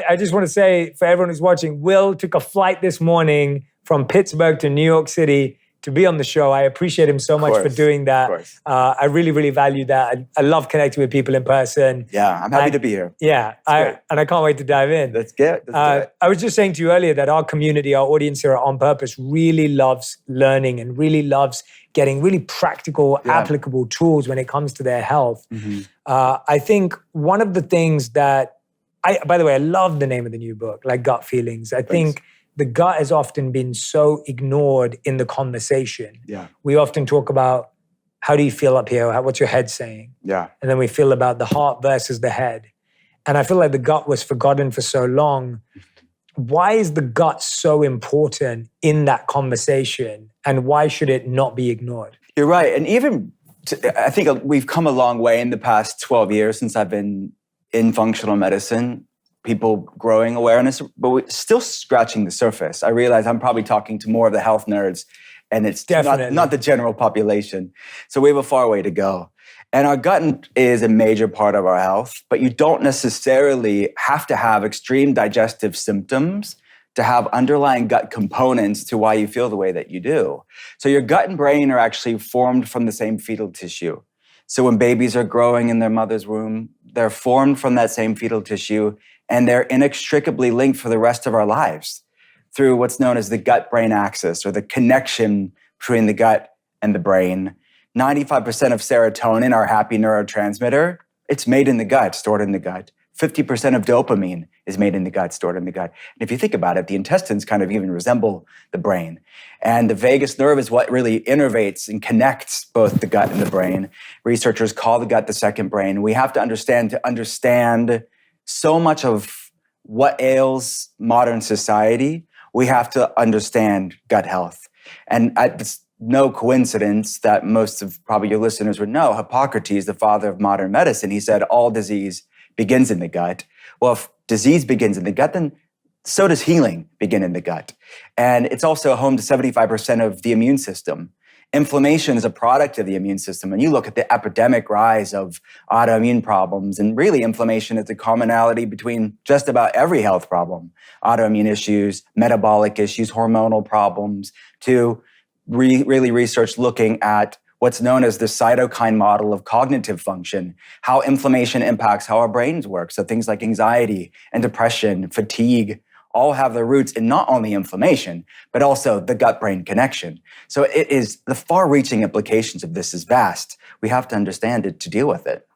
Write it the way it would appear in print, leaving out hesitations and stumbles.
I just want to say for everyone who's watching, Will took a flight this morning from Pittsburgh to New York City to be on the show. I appreciate him so much for doing that. I really, really value that. I love connecting with people in person. Yeah, I'm happy to be here. Yeah, and I can't wait to dive in. Let's get it. I was just saying to you earlier that our community, our audience here at On Purpose really loves learning and really loves getting really practical, applicable tools when it comes to their health. I think one of the things that, by the way, I love the name of the new book, like Gut Feelings. I think the gut has often been so ignored in the conversation. Yeah. We often talk about, how do you feel up here? What's your head saying? Yeah. And then we feel about the heart versus the head. And I feel like the gut was forgotten for so long. Why is the gut so important in that conversation? And why should it not be ignored? You're right. And even, I think we've come a long way in the past 12 years since I've been in functional medicine. People growing awareness, but we're still scratching the surface. I realize I'm probably talking to more of the health nerds, and it's not the general population. So we have a far way to go. And our gut is a major part of our health, but you don't necessarily have to have extreme digestive symptoms to have underlying gut components to why you feel the way that you do. So your gut and brain are actually formed from the same fetal tissue. So when babies are growing in their mother's womb, they're formed from that same fetal tissue, and they're inextricably linked for the rest of our lives through what's known as the gut-brain axis, or the connection between the gut and the brain. 95% of serotonin, our happy neurotransmitter, it's made in the gut, stored in the gut. 50% of dopamine is made in the gut, stored in the gut. And if you think about it, the intestines kind of even resemble the brain. And the vagus nerve is what really innervates and connects both the gut and the brain. Researchers call the gut the second brain. We have to understand so much of what ails modern society, we have to understand gut health. And it's no coincidence that most of probably your listeners would know, Hippocrates, the father of modern medicine, he said all disease begins in the gut. Well, if disease begins in the gut, then so does healing begin in the gut. And it's also home to 75% of the immune system. Inflammation is a product of the immune system. And you look at the epidemic rise of autoimmune problems, and really inflammation is a commonality between just about every health problem. Autoimmune issues, metabolic issues, hormonal problems, to really research looking at what's known as the cytokine model of cognitive function, how inflammation impacts how our brains work. So things like anxiety and depression, fatigue, all have their roots in not only inflammation, but also the gut-brain connection. So it is, the far-reaching implications of this is vast. We have to understand it to deal with it.